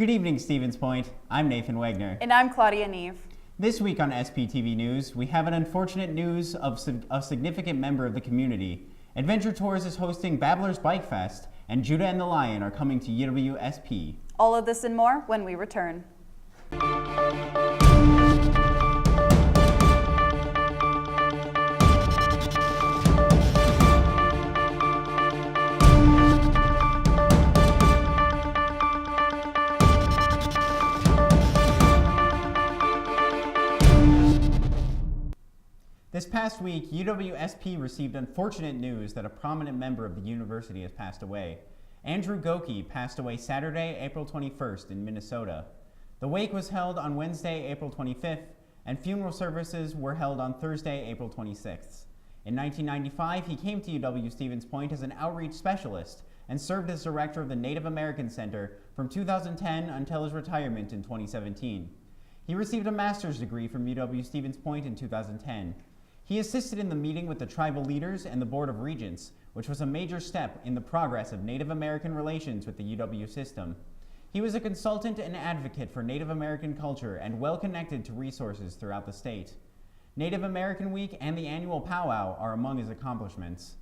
Good evening, Stevens Point. I'm Nathan Wegner. And I'm Claudia Neve. This week on SPTV News, we have an unfortunate news of a significant member of the community. Adventure Tours is hosting Babblers Bike Fest, and Judah and the Lion are coming to UWSP. All of this and more when we return. This past week, UWSP received unfortunate news that a prominent member of the university has passed away. Andrew Goki passed away Saturday, April 21st in Minnesota. The wake was held on Wednesday, April 25th, and funeral services were held on Thursday, April 26th. In 1995, he came to UW-Stevens Point as an outreach specialist and served as director of the Native American Center from 2010 until his retirement in 2017. He received a master's degree from UW-Stevens Point in 2010. He assisted in the meeting with the tribal leaders and the Board of Regents, which was a major step in the progress of Native American relations with the UW system. He was a consultant and advocate for Native American culture and well connected to resources throughout the state. Native American Week and the annual powwow are among his accomplishments.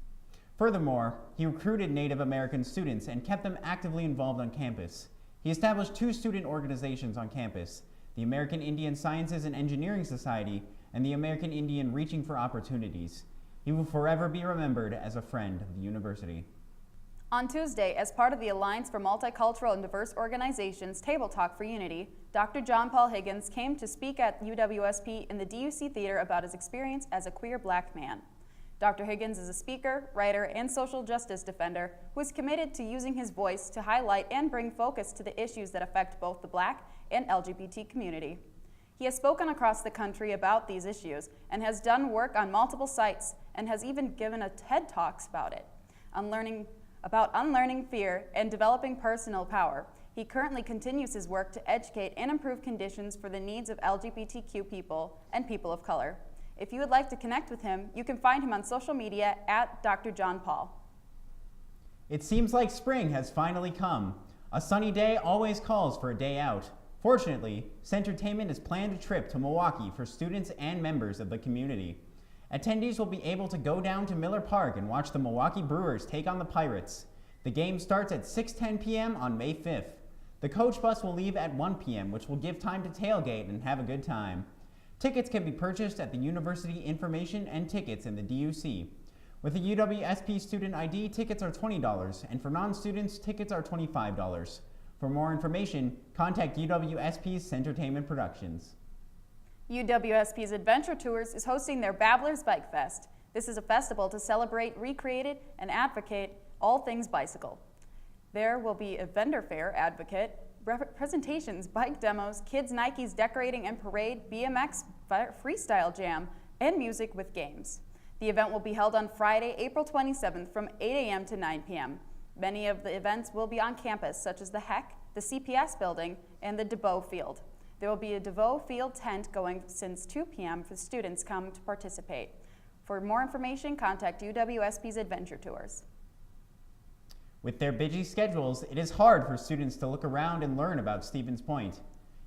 Furthermore, he recruited Native American students and kept them actively involved on campus. He established 2 student organizations on campus, the American Indian Sciences and Engineering Society and the American Indian Reaching for Opportunities. He will forever be remembered as a friend of the university. On Tuesday, as part of the Alliance for Multicultural and Diverse Organizations Table Talk for Unity, Dr. John Paul Higgins came to speak at UWSP in the DUC Theater about his experience as a queer black man. Dr. Higgins is a speaker, writer, and social justice defender who is committed to using his voice to highlight and bring focus to the issues that affect both the Black and LGBT community. He has spoken across the country about these issues and has done work on multiple sites and has even given a TED Talks about it, unlearning fear and developing personal power. He currently continues his work to educate and improve conditions for the needs of LGBTQ people and people of color. If you would like to connect with him, you can find him on social media at Dr. John Paul. It seems like spring has finally come. A sunny day always calls for a day out. Fortunately, Centertainment has planned a trip to Milwaukee for students and members of the community. Attendees will be able to go down to Miller Park and watch the Milwaukee Brewers take on the Pirates. The game starts at 6:10 p.m. on May 5th. The coach bus will leave at 1 p.m., which will give time to tailgate and have a good time. Tickets can be purchased at the University Information and Tickets in the DUC. With a UWSP student ID, tickets are $20, and for non-students, tickets are $25. For more information, contact UWSP's Centertainment Productions. UWSP's Adventure Tours is hosting their Babblers Bike Fest. This is a festival to celebrate, recreate, and advocate all things bicycle. There will be a vendor fair advocate, presentations, bike demos, kids Nikes decorating and parade, BMX freestyle jam, and music with games. The event will be held on Friday, April 27th from 8 a.m. to 9 p.m. Many of the events will be on campus, such as the HEC, the CPS building, and the DeVoe Field. There will be a DeVoe Field tent going since 2 p.m. for students come to participate. For more information, contact UWSP's Adventure Tours. With their busy schedules, it is hard for students to look around and learn about Stevens Point.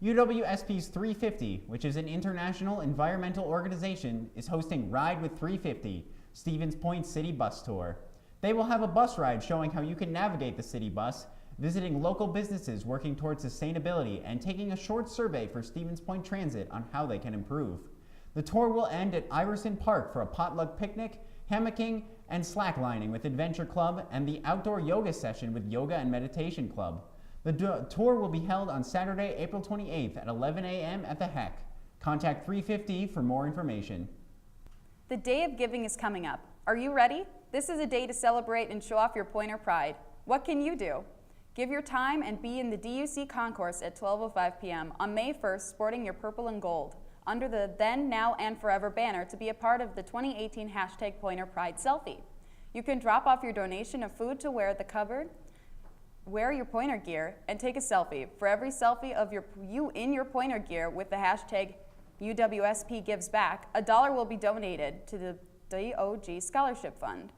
UWSP's 350, which is an international environmental organization, is hosting Ride with 350, Stevens Point City Bus Tour. They will have a bus ride showing how you can navigate the city bus, visiting local businesses working towards sustainability, and taking a short survey for Stevens Point Transit on how they can improve. The tour will end at Iverson Park for a potluck picnic, hammocking, and slacklining with Adventure Club, and the outdoor yoga session with Yoga and Meditation Club. The tour will be held on Saturday, April 28th at 11 a.m. at the HEC. Contact 350 for more information. The Day of Giving is coming up. Are you ready? This is a day to celebrate and show off your Pointer pride. What can you do? Give your time and be in the DUC concourse at 12:05 p.m. on May 1st sporting your purple and gold under the Then, Now, and Forever banner to be a part of the 2018 hashtag Pointer Pride selfie. You can drop off your donation of food to wear at the cupboard, wear your pointer gear, and take a selfie. For every selfie of you in your pointer gear with the hashtag UWSP Gives Back, $1 will be donated to the DOG Scholarship Fund.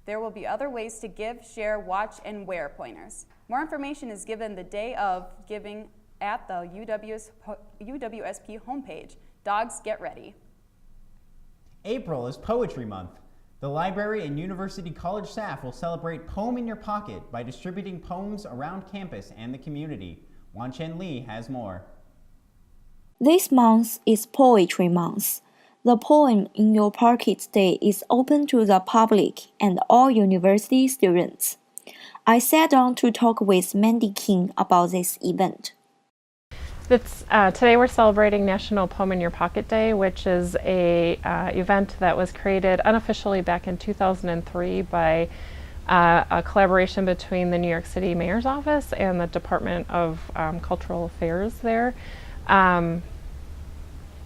There will be other ways to give, share, watch, and wear pointers. More information is given the day of giving at the UWSP homepage. Dogs, get ready. April is Poetry Month. The library and university college staff will celebrate Poem in Your Pocket by distributing poems around campus and the community. Wanzhen Li has more. This month is Poetry Month. The Poem in Your Pocket Day is open to the public and all university students. I sat down to talk with Mandy King about this event. Today we're celebrating National Poem in Your Pocket Day, which is a event that was created unofficially back in 2003 by a collaboration between the New York City Mayor's Office and the Department of Cultural Affairs there, and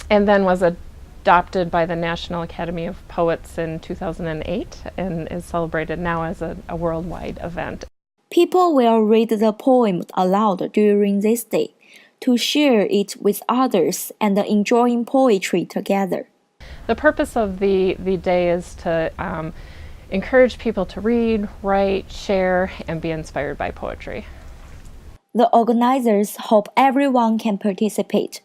then was adopted by the National Academy of Poets in 2008 and is celebrated now as a worldwide event. People will read the poem aloud during this day, to share it with others and enjoying poetry together. The purpose of the day is to encourage people to read, write, share, and be inspired by poetry. The organizers hope everyone can participate.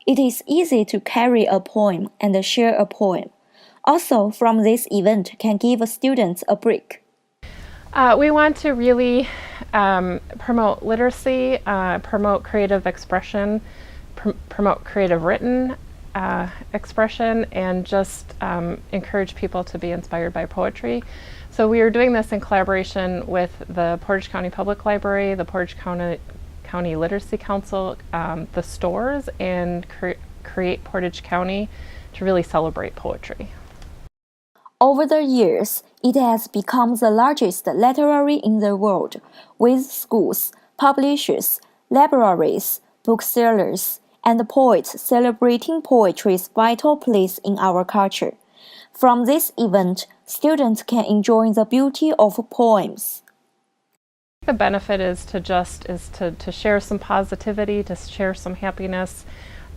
It is easy to carry a poem and share a poem. Also, from this event can give students a break. We want to really promote literacy, promote creative expression, promote creative written expression, and just encourage people to be inspired by poetry. So we are doing this in collaboration with the Portage County Public Library, the Portage County Literacy Council, the stores, and Create Portage County to really celebrate poetry. Over the years, it has become the largest library in the world, with schools, publishers, libraries, booksellers, and poets celebrating poetry's vital place in our culture. From this event, students can enjoy the beauty of poems. The benefit is to share some positivity, to share some happiness,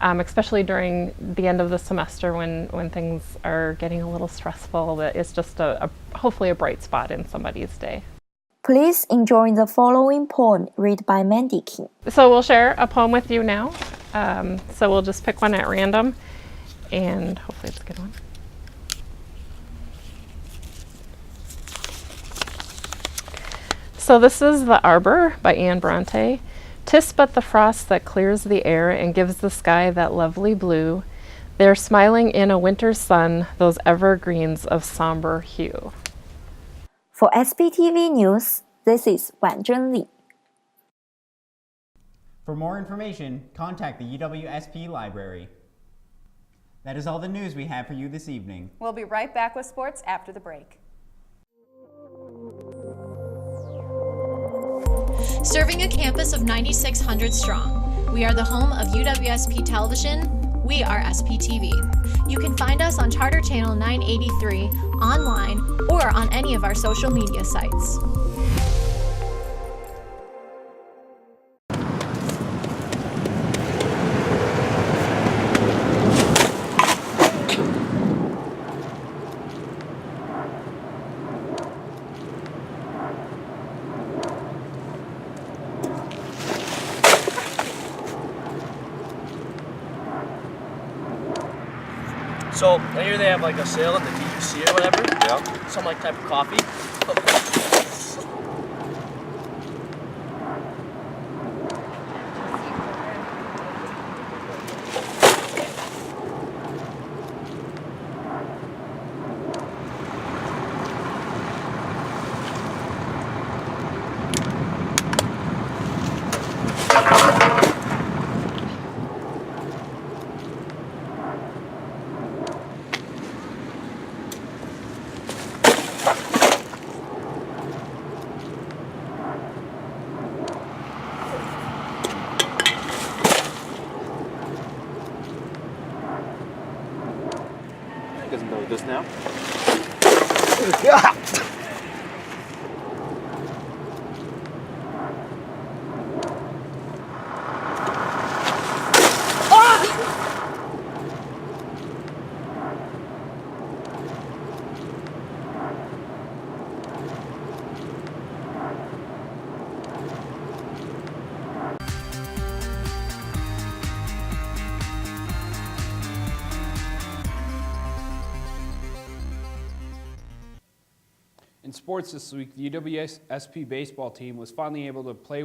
especially during the end of the semester when things are getting a little stressful. It's just hopefully a bright spot in somebody's day. Please enjoy the following poem read by Mandy King. So we'll share a poem with you now. So we'll just pick one at random, and hopefully it's a good one. So this is The Arbor by Anne Bronte. 'Tis but the frost that clears the air and gives the sky that lovely blue. They're smiling in a winter's sun, those evergreens of somber hue. For SPTV News, this is Wanzhen Li. For more information, contact the UWSP Library. That is all the news we have for you this evening. We'll be right back with sports after the break. Serving a campus of 9,600 strong, we are the home of UWSP Television. We are SPTV. You can find us on Charter Channel 983, online, or on any of our social media sites. So here they have like a sale at the DUC or whatever. Yeah. Some like type of coffee. Doesn't go with this now. sports this week, the UWSP baseball team was finally able to play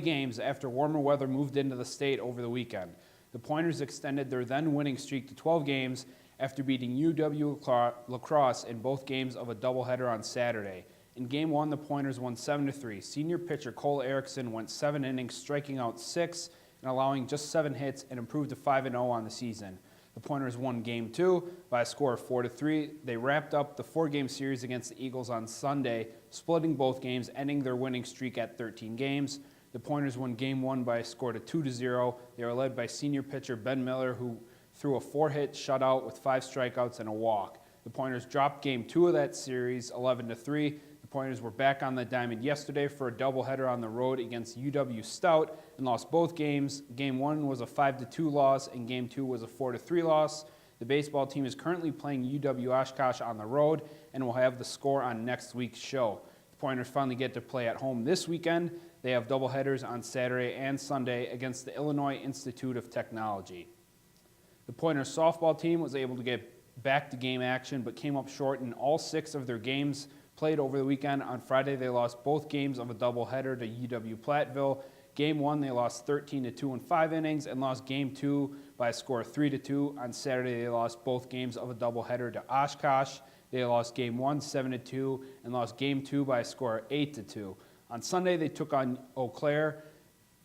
games after warmer weather moved into the state over the weekend. The Pointers extended their then winning streak to 12 games after beating UW-Lacrosse in both games of a doubleheader on Saturday. In Game 1, the Pointers won 7-3. Senior pitcher Cole Erickson went 7 innings, striking out 6 and allowing just 7 hits, and improved to 5-0 on the season. The Pointers won Game 2 by a score of 4-3. They wrapped up the 4-game series against the Eagles on Sunday, splitting both games, ending their winning streak at 13 games. The Pointers won Game 1 by a score of 2-0. They were led by senior pitcher Ben Miller, who threw a 4-hit shutout with 5 strikeouts and a walk. The Pointers dropped Game 2 of that series 11-3. The Pointers were back on the diamond yesterday for a doubleheader on the road against UW Stout and lost both games. Game 1 was a 5-2 loss and Game 2 was a 4-3 loss. The baseball team is currently playing UW-Oshkosh on the road and will have the score on next week's show. The Pointers finally get to play at home this weekend. They have doubleheaders on Saturday and Sunday against the Illinois Institute of Technology. The Pointers softball team was able to get back to game action but came up short in all 6 of their games played over the weekend. On Friday, they lost both games of a doubleheader to UW-Platteville. Game 1, they lost 13-2 in 5 innings and lost Game 2 by a score of 3-2. On Saturday, they lost both games of a doubleheader to Oshkosh. They lost Game 1 7-2 and lost Game 2 by a score of 8-2. On Sunday, they took on Eau Claire.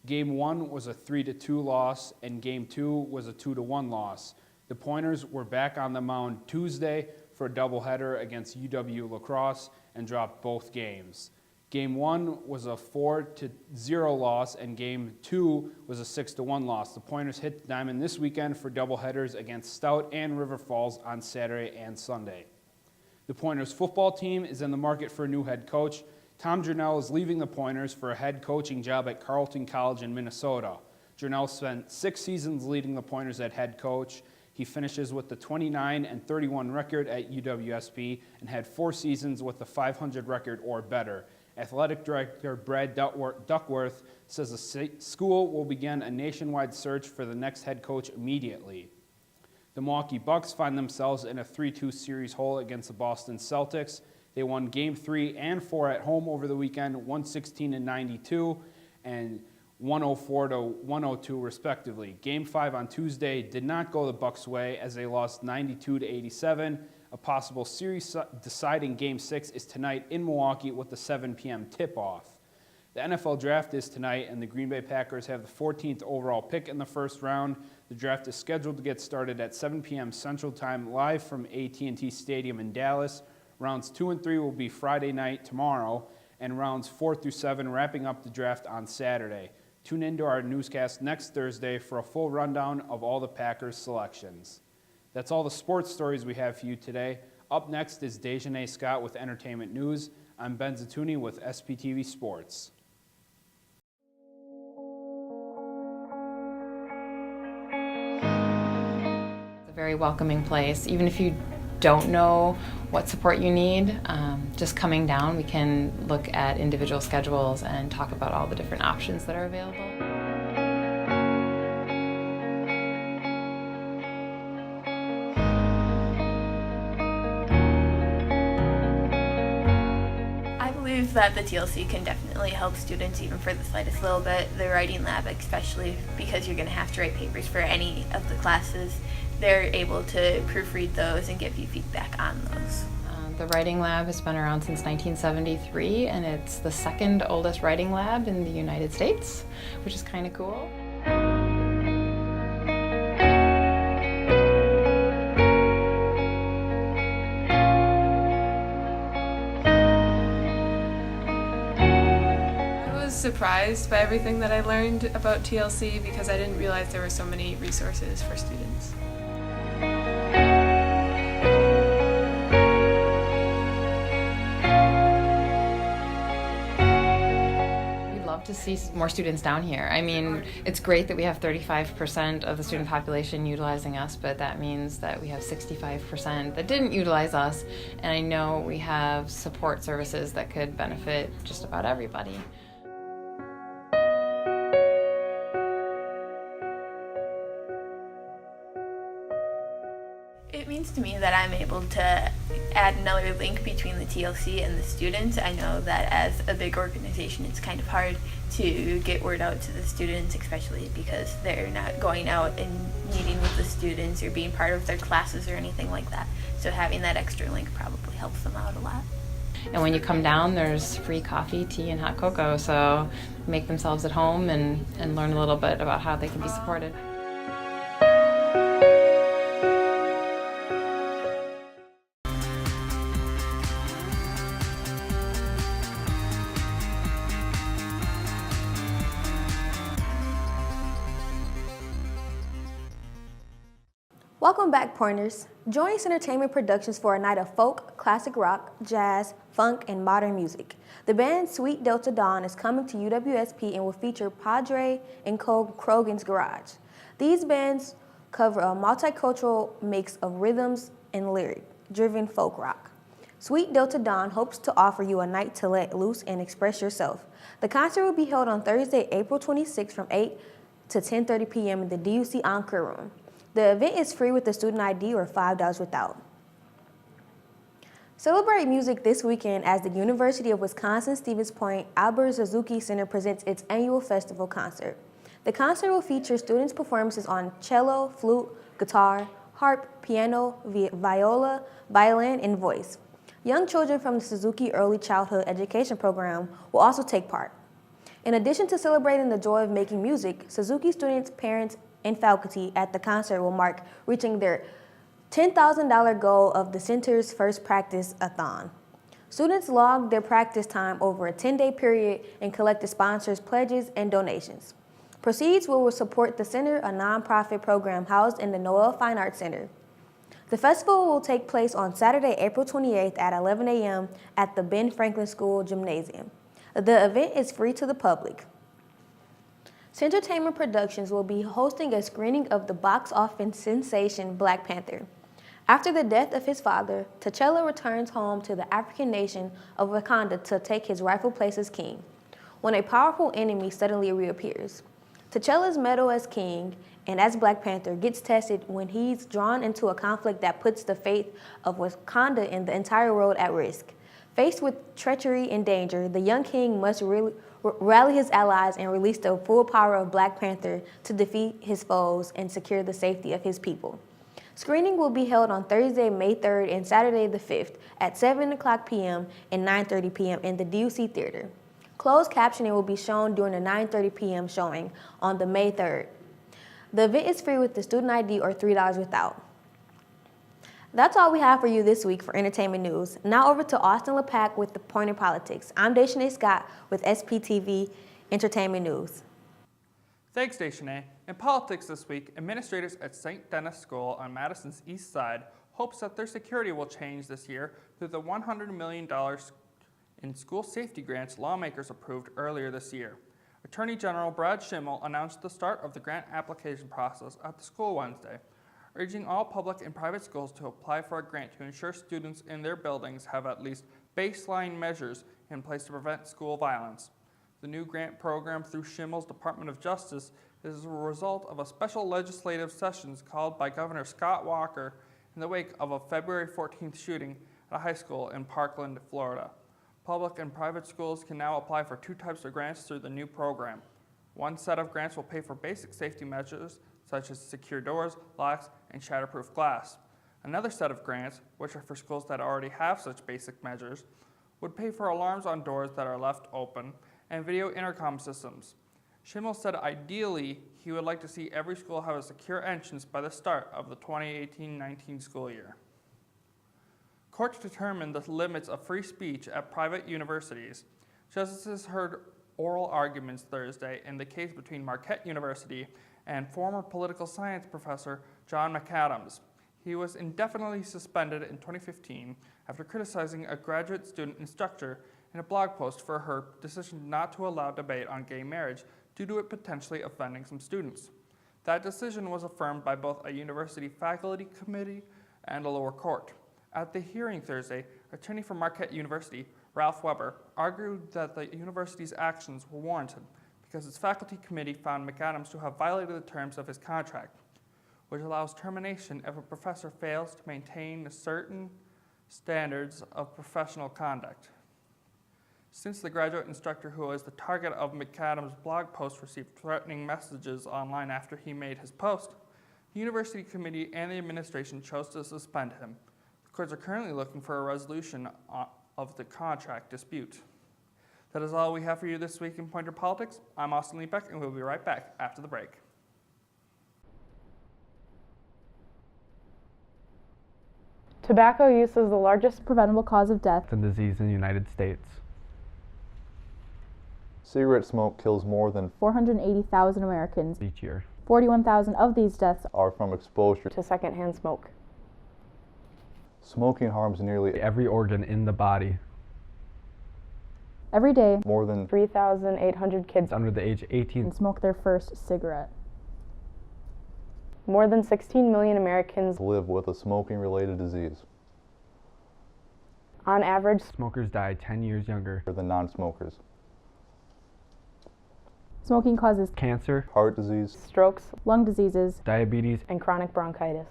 Game 1 was a 3-2 loss, and Game 2 was a 2-1 loss. The Pointers were back on the mound Tuesday for a doubleheader against UW-Lacrosse and dropped both games. Game 1 was a 4-0 loss, and Game 2 was a 6-1 loss. The Pointers hit the diamond this weekend for doubleheaders against Stout and River Falls on Saturday and Sunday. The Pointers football team is in the market for a new head coach. Tom Jernell is leaving the Pointers for a head coaching job at Carleton College in Minnesota. Jernell spent 6 seasons leading the Pointers at head coach. He finishes with the 29-31 record at UWSP and had 4 seasons with the 500 record or better. Athletic Director Brad Duckworth says the school will begin a nationwide search for the next head coach immediately. The Milwaukee Bucks find themselves in a 3-2 series hole against the Boston Celtics. They won Game 3 and 4 at home over the weekend, 116-92 and 104-102 respectively. Game 5 on Tuesday did not go the Bucks' way as they lost 92-87. A possible series-deciding Game 6 is tonight in Milwaukee with the 7 p.m. tip-off. The NFL Draft is tonight, and the Green Bay Packers have the 14th overall pick in the first round. The draft is scheduled to get started at 7 p.m. Central Time, live from AT&T Stadium in Dallas. Rounds 2 and 3 will be Friday night tomorrow, and rounds 4 through 7 wrapping up the draft on Saturday. Tune into our newscast next Thursday for a full rundown of all the Packers selections. That's all the sports stories we have for you today. Up next is Dashanay Scott with Entertainment News. I'm Ben Zitouni with SPTV Sports. It's a very welcoming place. Even if you don't know what support you need, just coming down, we can look at individual schedules and talk about all the different options that are available. I believe that the TLC can definitely help students even for the slightest little bit. The writing lab, especially because you're going to have to write papers for any of the classes, they're able to proofread those and give you feedback on those. The writing lab has been around since 1973, and it's the second oldest writing lab in the United States, which is kind of cool. I was surprised by everything that I learned about TLC because I didn't realize there were so many resources for students. To see more students down here. I mean, it's great that we have 35% of the student population utilizing us, but that means that we have 65% that didn't utilize us, and I know we have support services that could benefit just about everybody. It means means to me that I'm able to add another link between the TLC and the students. I know that as a big organization, it's kind of hard to get word out to the students, especially because they're not going out and meeting with the students or being part of their classes or anything like that. So having that extra link probably helps them out a lot. And when you come down, there's free coffee, tea, and hot cocoa, so make themselves at home and learn a little bit about how they can be supported. Welcome back, Pointers. Join us Entertainment Productions for a night of folk, classic rock, jazz, funk, and modern music. The band Sweet Delta Dawn is coming to UWSP and will feature Padre and Krogan's Garage. These bands cover a multicultural mix of rhythms and lyric-driven folk rock. Sweet Delta Dawn hopes to offer you a night to let loose and express yourself. The concert will be held on Thursday, April 26th from 8 to 10:30 p.m. in the DUC Encore Room. The event is free with a student ID or $5 without. Celebrate music this weekend as the University of Wisconsin-Stevens Point Albert Suzuki Center presents its annual festival concert. The concert will feature students' performances on cello, flute, guitar, harp, piano, viola, violin, and voice. Young children from the Suzuki Early Childhood Education Program will also take part. In addition to celebrating the joy of making music, Suzuki students, parents, and faculty at the concert will mark reaching their $10,000 goal of the center's first practice-a-thon. Students logged their practice time over a 10-day period and collected sponsors' pledges and donations. Proceeds will support the center, a nonprofit program housed in the Noel Fine Arts Center. The festival will take place on Saturday, April 28th at 11 a.m. at the Ben Franklin School Gymnasium. The event is free to the public. Entertainment Productions will be hosting a screening of the box office sensation Black Panther. After the death of his father, T'Challa returns home to the African nation of Wakanda to take his rightful place as king, when a powerful enemy suddenly reappears. T'Challa's mettle as king and as Black Panther gets tested when he's drawn into a conflict that puts the fate of Wakanda and the entire world at risk. Faced with treachery and danger, the young king must rally his allies and release the full power of Black Panther to defeat his foes and secure the safety of his people. Screening will be held on Thursday, May 3rd and Saturday the 5th at 7 o'clock p.m. and 9:30 p.m. in the DUC Theater. Closed captioning will be shown during the 9:30 p.m. showing on the May 3rd. The event is free with the student ID or $3 without. That's all we have for you this week for entertainment news. Now over to Austin Lepak with the Pointer Politics. I'm Dashanay Scott with SPTV Entertainment News. Thanks, Dashanay. In politics this week, administrators at St. Denis School on Madison's east side hopes that their security will change this year through the $100 million in school safety grants lawmakers approved earlier this year. Attorney General Brad Schimmel announced the start of the grant application process at the school Wednesday, urging all public and private schools to apply for a grant to ensure students in their buildings have at least baseline measures in place to prevent school violence. The new grant program through Schimmel's Department of Justice is a result of a special legislative session called by Governor Scott Walker in the wake of a February 14th shooting at a high school in Parkland, Florida. Public and private schools can now apply for two types of grants through the new program. One set of grants will pay for basic safety measures such as secure doors, locks, and shatterproof glass. Another set of grants, which are for schools that already have such basic measures, would pay for alarms on doors that are left open and video intercom systems. Schimmel said ideally he would like to see every school have a secure entrance by the start of the 2018-19 school year. Courts determined the limits of free speech at private universities. Justices heard oral arguments Thursday in the case between Marquette University and former political science professor John McAdams. He was indefinitely suspended in 2015 after criticizing a graduate student instructor in a blog post for her decision not to allow debate on gay marriage due to it potentially offending some students. That decision was affirmed by both a university faculty committee and a lower court. At the hearing Thursday, attorney for Marquette University, Ralph Weber, argued that the university's actions were warranted because its faculty committee found McAdams to have violated the terms of his contract. which allows termination if a professor fails to maintain certain standards of professional conduct. Since the graduate instructor who was the target of McAdams' blog post received threatening messages online after he made his post, the university committee and the administration chose to suspend him. The courts are currently looking for a resolution of the contract dispute. That is all we have for you this week in Pointer Politics. I'm Austin Lepak, and we'll be right back after the break. Tobacco use is the largest preventable cause of death and disease in the United States. Cigarette smoke kills more than 480,000 Americans each year. 41,000 of these deaths are from exposure to secondhand smoke. Smoking harms nearly every organ in the body. Every day, more than 3,800 kids under the age of 18 smoke their first cigarette. More than 16 million Americans live with a smoking-related disease. On average, smokers die 10 years younger than non-smokers. Smoking causes cancer, heart disease, strokes, lung diseases, diabetes, and chronic bronchitis.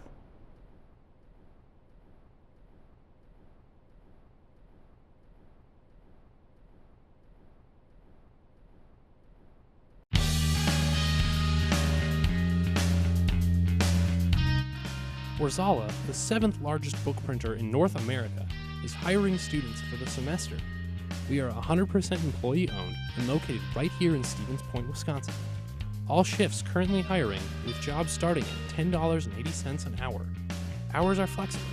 Warzala, the 7th largest book printer in North America, is hiring students for the semester. We are 100% employee-owned and located right here in Stevens Point, Wisconsin. All shifts currently hiring, with jobs starting at $10.80 an hour. Hours are flexible.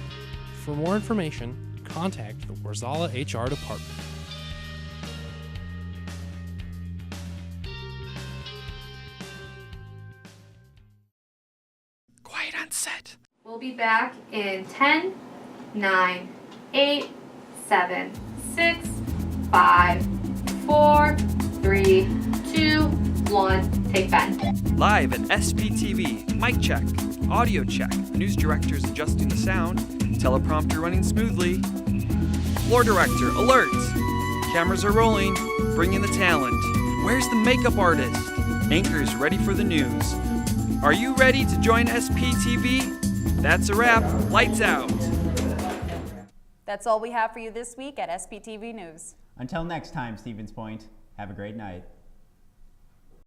For more information, contact the Warzala HR department. Quiet on set. We'll be back in 10, 9, 8, 7, 6, 5, 4, 3, 2, 1, take Ben. Live at SPTV, mic check, audio check, news directors adjusting the sound, teleprompter running smoothly. Floor director, alert! Cameras are rolling, bring in the talent. Where's the makeup artist? Anchors ready for the news. Are you ready to join SPTV? That's a wrap. Lights out. That's all we have for you this week at SPTV News. Until next time, Stevens Point, have a great night.